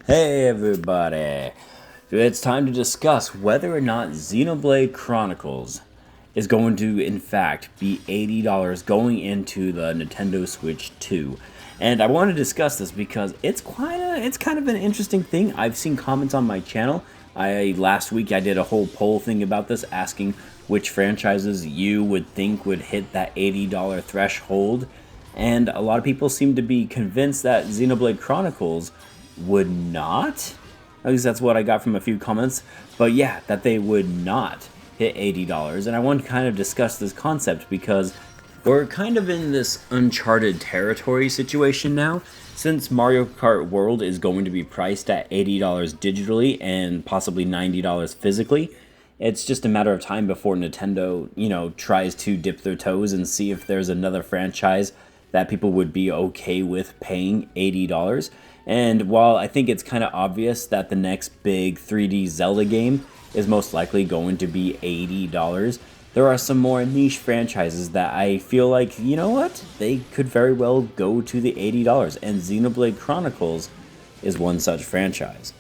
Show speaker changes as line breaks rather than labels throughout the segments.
Hey everybody! It's time to discuss whether or not Xenoblade Chronicles is going to, in fact, be $80 going into the Nintendo Switch 2. And I want to discuss this because it's kind of an interesting thing. I've seen comments on my channel. Last week I did a whole poll thing about this, asking which franchises you would think would hit that $80 threshold. And a lot of people seem to be convinced that Xenoblade Chronicles would not. At least that's what I got from a few comments. But yeah, that they would not hit $80. And I want to kind of discuss this concept because we're kind of in this uncharted territory situation now. Since Mario Kart World is going to be priced at $80 digitally and possibly $90 physically, it's just a matter of time before Nintendo, tries to dip their toes and see if there's another franchise that people would be okay with paying $80. And while I think it's kind of obvious that the next big 3D Zelda game is most likely going to be $80, there are some more niche franchises that I feel like, you know what, they could very well go to the $80, and Xenoblade Chronicles is one such franchise.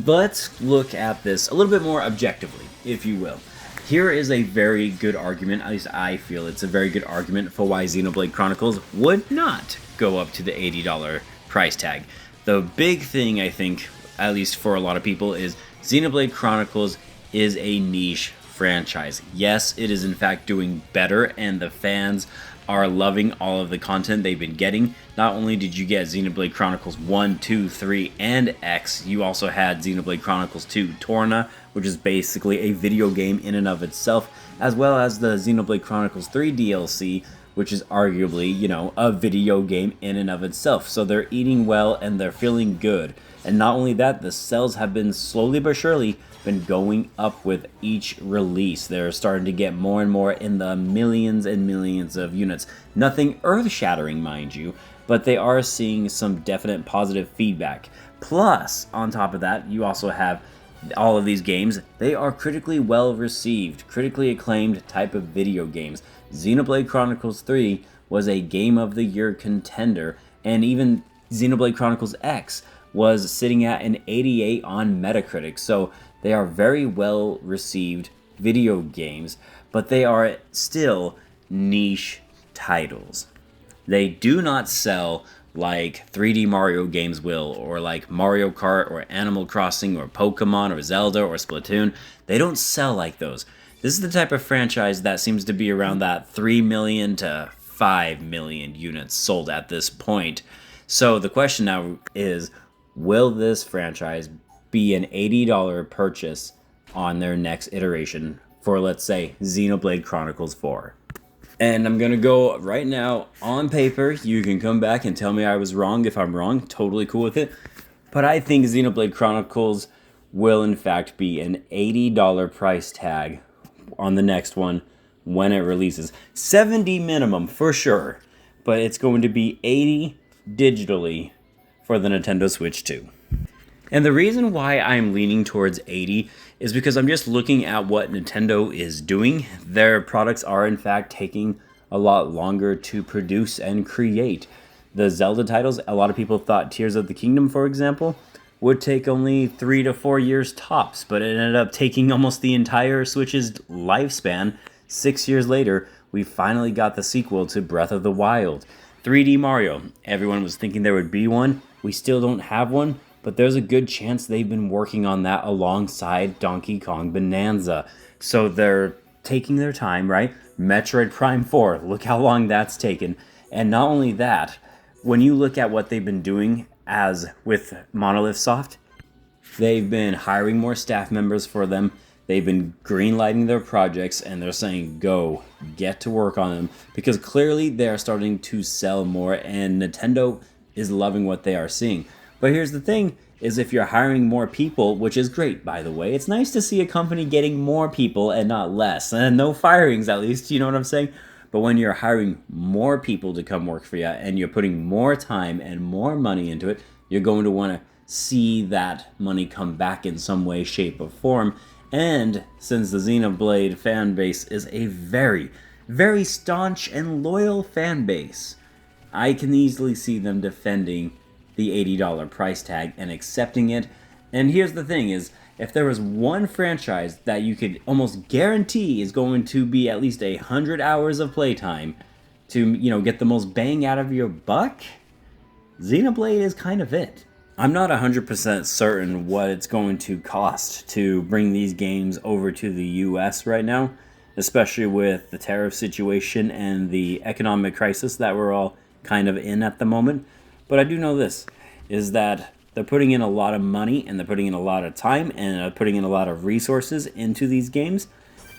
Let's look at this a little bit more objectively, if you will. Here is a very good argument, at least I feel it's a very good argument for why Xenoblade Chronicles would not go up to the $80 price tag. The big thing, I think, at least for a lot of people, is Xenoblade Chronicles is a niche franchise. Yes, it is in fact doing better, and the fans are loving all of the content they've been getting. Not only did you get Xenoblade Chronicles 1, 2, 3, and X, you also had Xenoblade Chronicles 2 Torna, which is basically a video game in and of itself, as well as the Xenoblade Chronicles 3 DLC, which is arguably, a video game in and of itself. So they're eating well and they're feeling good. And not only that, the sales have been slowly but surely been going up with each release. They're starting to get more and more in the millions and millions of units. Nothing earth-shattering, mind you, but they are seeing some definite positive feedback. Plus, on top of that, you also have all of these games. They are critically well received, critically acclaimed type of video games. Xenoblade Chronicles 3 was a Game of the Year contender, and even Xenoblade Chronicles X was sitting at an 88 on Metacritic, so they are very well received video games, but they are still niche titles. They do not sell like 3D Mario games will, or like Mario Kart, or Animal Crossing, or Pokemon, or Zelda, or Splatoon. They don't sell like those. This is the type of franchise that seems to be around that 3 million to 5 million units sold at this point. So the question now is, will this franchise be an $80 purchase on their next iteration for, let's say, Xenoblade Chronicles 4? And I'm going to go right now on paper. You can come back and tell me I was wrong if I'm wrong. Totally cool with it. But I think Xenoblade Chronicles will in fact be an $80 price tag on the next one when it releases. 70 minimum for sure, but it's going to be 80 digitally for the Nintendo Switch 2. And the reason why I'm leaning towards 80 is because I'm just looking at what Nintendo is doing. Their products are in fact taking a lot longer to produce and create. The Zelda titles, a lot of people thought Tears of the Kingdom, for example, would take only 3 to 4 years tops, but it ended up taking almost the entire Switch's lifespan. 6 years later, we finally got the sequel to Breath of the Wild. 3D Mario, everyone was thinking there would be one. We still don't have one, but there's a good chance they've been working on that alongside Donkey Kong Bonanza. So they're taking their time, right? Metroid Prime 4, look how long that's taken. And not only that, when you look at what they've been doing as with Monolith Soft, they've been hiring more staff members for them. They've been greenlighting their projects, and they're saying, go, get to work on them. Because clearly they are starting to sell more, and Nintendo is loving what they are seeing. But here's the thing, is if you're hiring more people, which is great, by the way, it's nice to see a company getting more people and not less. And no firings, at least, you know what I'm saying? But when you're hiring more people to come work for you, and you're putting more time and more money into it, you're going to want to see that money come back in some way, shape, or form. And since the Xenoblade fan base is a very, very staunch and loyal fan base, I can easily see them defending the $80 price tag and accepting it. And here's the thing is, if there was one franchise that you could almost guarantee is going to be at least 100 hours of playtime to, get the most bang out of your buck, Xenoblade is kind of it. I'm not 100% certain what it's going to cost to bring these games over to the US right now, especially with the tariff situation and the economic crisis that we're all kind of in at the moment. But I do know this, is that they're putting in a lot of money and they're putting in a lot of time and putting in a lot of resources into these games,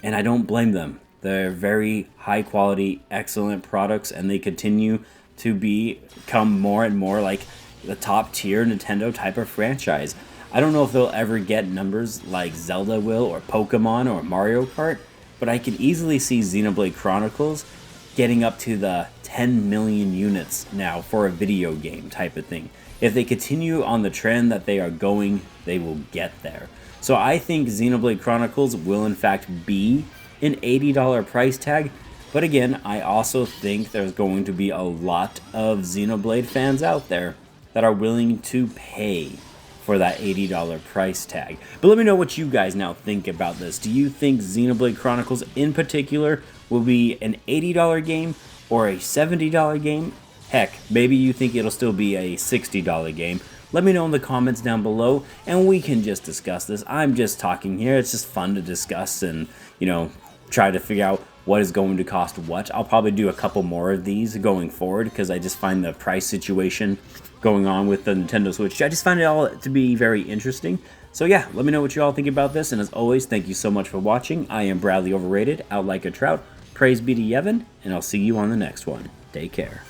and I don't blame them. They're very high quality, excellent products, and they continue to become more and more like the top tier Nintendo type of franchise. I don't know if they'll ever get numbers like Zelda will or Pokemon or Mario Kart, but I can easily see Xenoblade Chronicles getting up to the 10 million units now for a video game type of thing. If they continue on the trend that they are going, they will get there. So I think Xenoblade Chronicles will in fact be an $80 price tag. But again, I also think there's going to be a lot of Xenoblade fans out there that are willing to pay for that $80 price tag. But let me know what you guys now think about this. Do you think Xenoblade Chronicles in particular will be an $80 game or a $70 game? Heck, maybe you think it'll still be a $60 game. Let me know in the comments down below and we can just discuss this. I'm just talking here. It's just fun to discuss and, try to figure out what is going to cost what. I'll probably do a couple more of these going forward because I just find the price situation going on with the Nintendo Switch, I just find it all to be very interesting. So yeah, let me know what you all think about this, and as always, thank you so much for watching. I am Bradley Overrated, out like a trout. Praise be to Yevon, and I'll see you on the next one. Take care.